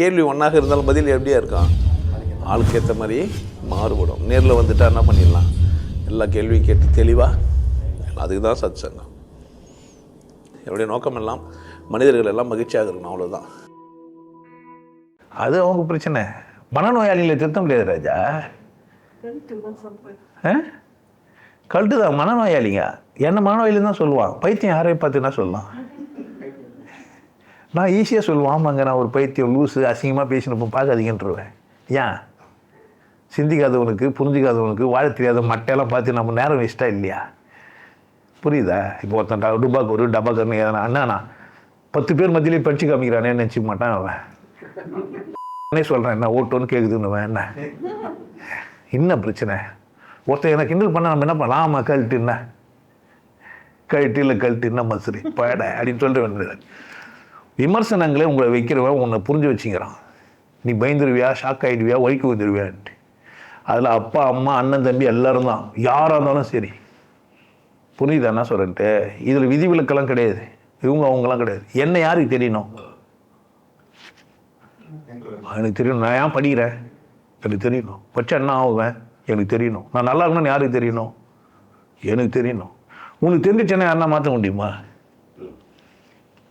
கேள்வி ஒன்றாக இருந்தாலும் பதில் எப்படியா இருக்கான், ஆளுக்கு ஏற்ற மாதிரி மாறுபடும். நேரில் வந்துட்டால் என்ன பண்ணிடலாம், எல்லா கேள்வியும் கேட்டு தெளிவாக. அதுக்கு தான் சத் சங்கம். என்னுடைய நோக்கம் எல்லாம் மனிதர்கள் எல்லாம் மகிழ்ச்சியாக இருக்கணும், அவ்வளோதான். அது அவங்க பிரச்சனை. மனநோயாளிகளை திருத்த முடியாது ராஜா. கல்ட்டு தான் மனநோயாளிங்க. என்ன மனநோயாளின்னு தான் சொல்லுவான். பைத்தியம் யாரையும் பார்த்து என்ன சொல்லலாம்? நான் ஈஸியாக சொல்லுவான், ஆமாங்க நான் ஒரு பைத்தியம், லூஸு, அசிங்கமாக பேசினப்போ பார்க்காதீங்கன்றுவேன். ஏன்? சிந்திக்காதவனுக்கு, புரிஞ்சிக்காதவனுக்கு, வாழ தெரியாத மட்டையெல்லாம் பார்த்து நம்ம நேரம் வேஸ்ட்டாக இல்லையா? புரியுதா? இப்போ ஒருத்தன் டுபாக்கூர் டபாக்கர்னு அண்ணா 10 பேர் மத்தியிலே படித்து காமிக்கிறானே நினச்சிக்க மாட்டான் அவன். நானே சொல்கிறேன் என்ன ஓட்டோன்னு கேட்குதுன்னுவேன். என்ன பிரச்சனை? ஒருத்தர் எனக்கு கிண்டல் பண்ண நம்ம என்ன பண்ணலாம், ஆமாம் கழட்டுன்னா கழட்டு, இல்லை கழட்டுன்னா மசுரி பட அப்படின்னு சொல்லிட்டு வேண்டியது. விமர்சனங்களே உங்களை வைக்கிறவன் உன்னை புரிஞ்சு வச்சுக்கிறான். நீ பயந்துருவியா, ஷாக் ஆகிடுவியா, ஒழிக்க வந்துடுவியான்ட்டு. அதில் அப்பா அம்மா அண்ணன் தம்பி எல்லோரும் தான், யாராக இருந்தாலும் சரி. புரியுதா என்ன சொல்கிறேன்ட்டு? இதில் விதிவிலக்கெல்லாம் கிடையாது, இவங்க அவங்கெல்லாம் கிடையாது. என்ன யாருக்கு தெரியணும்? எனக்கு தெரியணும். நான் ஏன் படிக்கிறேன் எனக்கு தெரியணும். பச்சை என்ன ஆகுவேன் எனக்கு தெரியணும். நான் நல்லா இருக்கணும்னு யாருக்கு தெரியணும்? எனக்கு தெரியணும். உனக்கு தெரிஞ்சிச்சேன்னா யாருன்னா மாற்ற முடியுமா?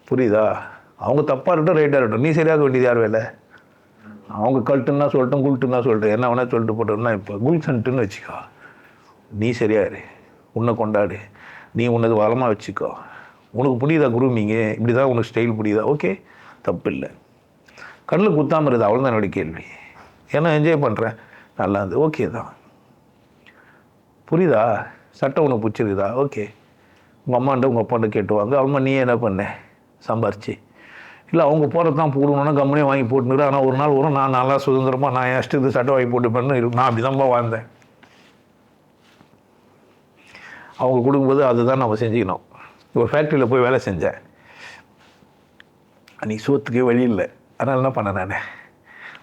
புரியுதா? அவங்க தப்பாக இருக்கட்டும் ரைட்டாக இருக்கட்டும், நீ சரியாக வேண்டியது யார் வேலை? அவங்க கல்ட்டுன்னா சொல்லட்டும், குல்ட்டுன்னா சொல்லிட்டு என்ன வேணா சொல்லிட்டு போட்டோம்னா, இப்போ குல்சன்ட்டுன்னு வச்சுக்கோ. நீ சரியாரு, உன்னை கொண்டாடு, நீ உன்னது வளமாக வச்சுக்கோ. உனக்கு புரியுதா குரூமிங்கு? இப்படி தான் உனக்கு ஸ்டைல் புரியுதா? ஓகே, தப்பு இல்லை. கண்ணில் குத்தாமல் இருக்குது, அவ்வளோதான் என்னுடைய கேள்வி. ஏன்னா என்ஜாய் பண்ணுறேன், நல்லா இருந்து ஓகே தான். புரியுதா? சட்டம் உனக்கு பிடிச்சிருக்குதா? ஓகே. உங்கள் அம்மாண்ட உங்கள் அப்பாண்ட கேட்டுவாங்க, அம்மா நீ என்ன பண்ண சம்பாரிச்சு? இல்லை அவங்க போகிறது தான் போடணுன்னா கம்பெனியை வாங்கி போட்டுனுரு. ஆனால் ஒரு நாள் வரும் நான் நல்லா சுதந்திரமாக நான் என் இஷ்டத்துக்கு சட்டை வாங்கி போட்டு பண்ணு. நான் அப்படி தான்ப்பா வாழ்ந்தேன். அவங்க கொடுக்கும்போது அதுதான் நம்ம செஞ்சுக்கணும். ஒரு ஃபேக்ட்ரியில் போய் வேலை செஞ்சேன், அன்றைக்கி சோத்துக்கே வழி இல்லை. அதனால் என்ன பண்ணேன், நான்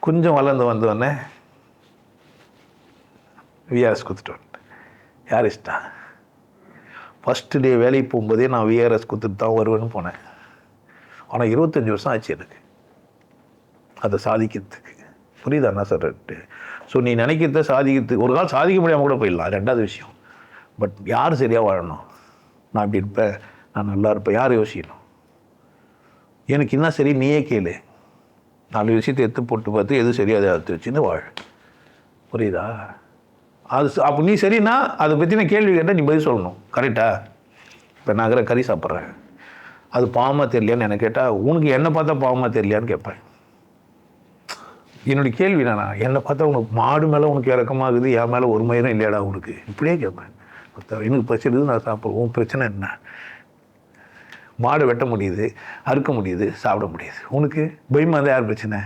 கொஞ்சம் வளர்ந்து வந்தோடனே விஆர்எஸ் கொடுத்துட்டு வந்தேன். யார் இஷ்டம்? ஃபஸ்ட்டு டே வேலைக்கு போகும்போதே நான் விஆர்எஸ் கொடுத்துட்டு தான் வருவேன்னு போனேன். ஆனால் 25 வருஷம் ஆச்சு எனக்கு அதை சாதிக்கிறதுக்கு. புரியுதா என்ன சொல்கிறேன்ட்டு? ஸோ நீ நினைக்கிறத சாதிக்கிறதுக்கு ஒரு கால் சாதிக்க முடியாமல் கூட போயிடலாம், ரெண்டாவது விஷயம். பட் யார் சரியாக வாழணும்? நான் இப்படி இருப்பேன், நான் நல்லா இருப்பேன், யார் யோசிக்கணும்? எனக்கு என்ன சரி நீயே கேளு. 4 விஷயத்தை எடுத்து போட்டு பார்த்து எது சரியாக அதை எடுத்து வச்சுன்னு வாழ். புரியுதா? அது அப்போ நீ சரின்னா அதை பற்றின கேள்வி கேட்டால் நீ பதில் சொல்லணும். கரெக்டாக? இப்போ நான் கறி சாப்பிட்றேன், அது பாவமாக தெரியலையான்னு எனக்கு கேட்டால், உனக்கு என்னை பார்த்தா பாவமாக தெரியலையான்னு கேட்பேன். என்னுடைய கேள்வி என்னன்னா, என்னை பார்த்தா உனக்கு மாடு மேலே உனக்கு இறக்கமாகுது, என் மேலே ஒரு மயிரும் இல்லையாடா உனக்கு? இப்படியே கேட்பேன். எனக்கு பசிடுது, நான் சாப்பிடுவோம். உன் பிரச்சனை என்ன? மாடை வெட்ட முடியுது, அறுக்க முடியுது, சாப்பிட முடியுது. உனக்கு பயமாக இருந்தால் யார் பிரச்சனை?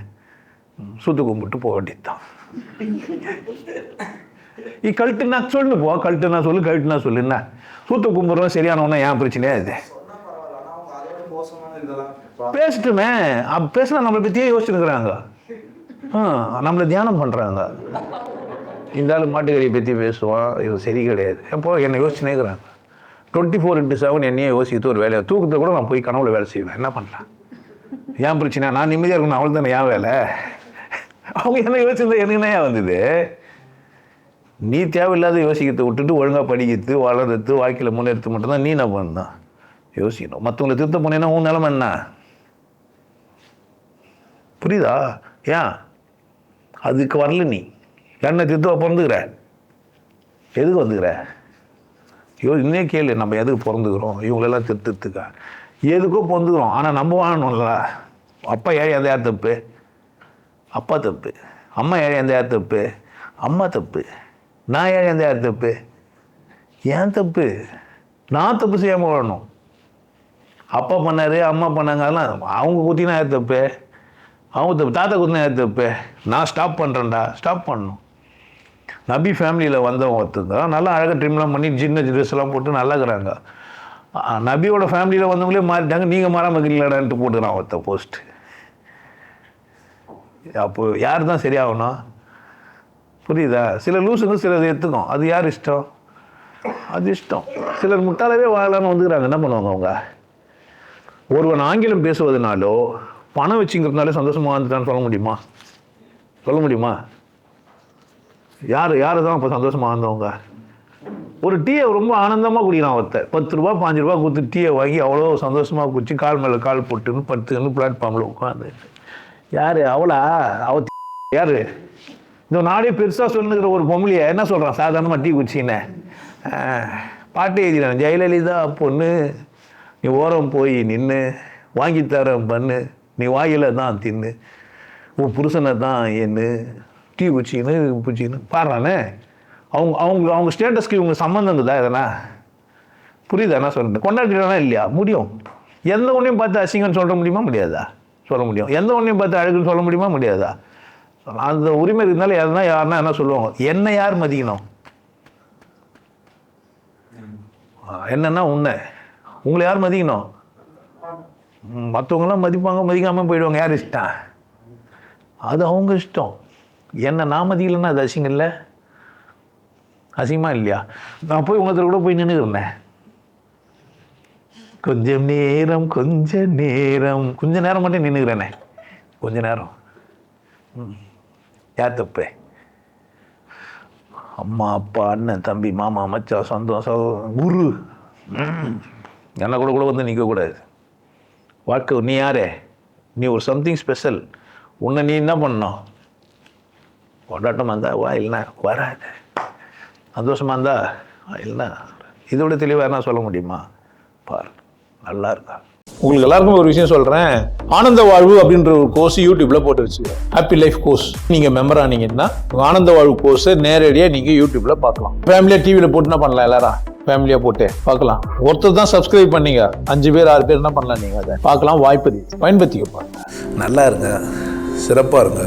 சுத்து கும்பிட்டு போக வேண்டியது தான். கல்ட்டுன்னா சொல்லு போ, கல்ட்டுன்னா சொல்லு, கல்ட்டுனா சொல்லுன்னா சூத்த கும்பிட்றோம் சரியானவனா ஏன் பிரச்சனையா இது? பேசிட்டுமே, பேசினா நம்மளை பற்றியே யோசிச்சுருக்குறாங்க, நம்மளை தியானம் பண்ணுறாங்க. இந்த ஆள் மாட்டுக்கறியை பற்றி பேசுவான், இது சரி கிடையாது. எப்போ என்னை யோசிச்சுனே இருக்கிறாங்க. 24/7 என்னையே யோசித்து ஒரு வேலையை தூக்கத்தை கூட நான் போய் கனவுல வேலை செய்வேன். என்ன பண்ணலாம்? ஏன் பிரச்சனை? நான் நிம்மதியாக இருக்கணும், அவள் தானே ஏன் வேலை? அவங்க என்ன யோசிச்சிருந்தா எனக்கு ஏன் வந்தது? நீ தேவையில்லாத யோசிக்கிறத விட்டுட்டு ஒழுங்காக படிக்கிறது, வளர்றது, வாழ்க்கையில் முன்னேறது மட்டும்தான் நீ என்ன பண்ணணும் யோசிக்கணும். மற்றவங்களை திருத்த போனேன்னா உன் நிலைமை என்ன? புரியுதா? ஏன் அதுக்கு வரல? நீ என்ன திருத்தவா பிறந்துக்கிற? எதுக்கு வந்துக்கிற? இன்னே கேளு, நம்ம எதுக்கு பிறந்துக்கிறோம்? இவங்களெல்லாம் திருத்தத்துக்கா? எதுக்கோ பிறந்துக்கிறோம், ஆனால் நம்ம வாழணும்ல. அப்பா ஏழை அந்த யார் தப்பு? அப்பா தப்பு. அம்மா ஏழை அந்த யார் தப்பு? அம்மா தப்பு. நான் ஏழை அந்த யார் தப்பு? ஏன் தப்பு? நான் தப்பு செய்யாமல் வாழணும். அப்பா பண்ணார், அம்மா பண்ணாங்க, அதெல்லாம் அவங்க குத்தினா யார் தப்பு? அவங்க தப்பு. தாத்தா குத்தினா யார் தப்பு? நான் ஸ்டாப் பண்ணுறேன்டா, ஸ்டாப் பண்ணணும். நபி ஃபேமிலியில் வந்தவங்க ஒருத்தங்க நல்லா அழகாக ட்ரிம்லாம் பண்ணி சின்ன ட்ரெஸ் எல்லாம் போட்டு நல்லா இருக்கிறாங்க. நபியோட ஃபேமிலியில் வந்தவங்களே மாறிட்டாங்க, நீங்கள் மாறாமல் இருக்கீங்களாடான்ட்டு போட்டுக்கிறான் ஒருத்த போஸ்ட். அப்போ யார் தான் சரியாகணும்? புரியுதா? சில லூசுங்க சிலது எடுத்துக்கும், அது யார் இஷ்டம்? அது இஷ்டம். சிலர் முட்டாளவே வாழலான்னு வந்துக்கிறாங்க. என்ன பண்ணுவாங்க அவங்க? ஒருவன் ஆங்கிலம் பேசுவதனாலோ பணம் வச்சுங்கிறதுனால சந்தோஷமாக வாழ்ந்துட்டான்னு சொல்ல முடியுமா? சொல்ல முடியுமா? யார் தான் இப்போ சந்தோஷமாக வாழ்ந்தவங்க? ஒரு டீயை ரொம்ப ஆனந்தமாக குடிக்கிறான் ஒருத்தர், 10 ரூபா 5 ரூபா கொடுத்து டீயை வாங்கி அவ்வளோ சந்தோஷமாக குடிச்சு கால் மேலே கால் போட்டுன்னு படுத்துன்னு பிளாட்ஃபார்மில் உட்காந்து. யார் அவளா? யார்? இந்த நாடே பெருசாக சொல்லுங்கிற ஒரு பொம்பளையை என்ன சொல்கிறான்? சாதாரணமாக டீ குடிச்சின்னு பாட்டு எழுதிறான். ஜெயலலிதா பொண்ணு நீ ஓரம் போய் நின்று வாங்கித்தரேன் பண்ணு, நீ வாயில தான் தின்னு, உன் புருஷனை தான் என்ன டீ குச்சின்னு பாடுறானே. அவங்க ஸ்டேட்டஸ்க்கு இவங்க சம்மந்தங்குதா எதனா? புரியுதா என்ன சொல்லிட்டு? கொண்டாடினா இல்லையா? முடியும். எந்த ஒன்றையும் பார்த்து அசிங்கன்னு சொல்ல முடியுமா? முடியாதா? சொல்ல முடியும். எந்த ஒன்றையும் பார்த்து அழகுன்னு சொல்ல முடியுமா? முடியாதா? அந்த உரிமை இருந்தாலும் யாருன்னா என்ன சொல்லுவாங்க? என்ன யார் மதிக்கணும்? என்னன்னா உங்களை யார் மதிக்கணும்? மற்றவங்களாம் மதிப்பாங்க, மதிக்காமல் போயிடுவாங்க. யார் இஷ்டம்? அது அவங்க இஷ்டம். என்ன நான் மதிக்கலைன்னா அது அசிங்கம் இல்லை? அசிங்கமா இல்லையா? நான் போய் உங்கத்தில் கூட போய் நின்றுக்கிறேன். கொஞ்ச நேரம் மட்டும் நின்றுக்கிறேனே, கொஞ்ச நேரம். யார் தப்பு? அம்மா அப்பா அண்ணன் தம்பி மாமா மச்சான் சொந்தம் குரு என்ன கூட வந்து நிற்கக்கூடாது. வாழ்க்கை நீ யாரே? நீ ஒரு சம்திங் ஸ்பெஷல். உன்னை நீ என்ன பண்ணணும்? கொண்டாட்டமாக இருந்தா வா, இல்லைன்னா வராது. சந்தோஷமாக இருந்தா இல்லைன்னா இதோட தெளிவாக என்ன சொல்ல முடியுமா? பார், நல்லா இருக்கா. உங்களுக்கு எல்லாருக்கும் ஒரு விஷயம் சொல்கிறேன். ஆனந்த வாழ்வு அப்படின்ற ஒரு கோர்ஸ் யூடியூப்பில் போட்டு வச்சுக்கோங்க. Happy life course. நீங்கள் மெம்பர் ஆனீங்கன்னா ஆனந்த வாழ்வு கோர்ஸை நேரடியாக நீங்கள் யூடியூப்பில் பார்க்கலாம். ஃபேமிலியாக டிவியில் போட்டு என்ன பண்ணலாம்? எல்லாரும் ஃபேமிலியாக போட்டு பார்க்கலாம். ஒருத்தர் தான் சப்ஸ்கிரைப் பண்ணீங்க, 5 பேர் 6 பேர் என்ன பண்ணலாம்? நீங்கள் அதை பார்க்கலாம். வாய்ப்பு பயன்படுத்திக்க. நல்லா இருங்க, சிறப்பாக இருங்க,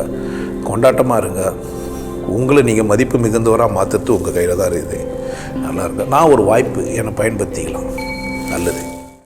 கொண்டாட்டமாக இருங்க. உங்களை நீங்கள் மதிப்பு மிகுந்தவராக மாற்றுறது உங்கள் கையில் தான் இருக்குது. நல்லா இருங்க. நான் ஒரு வாய்ப்பு என்னை பயன்படுத்திக்கலாம். நல்லது.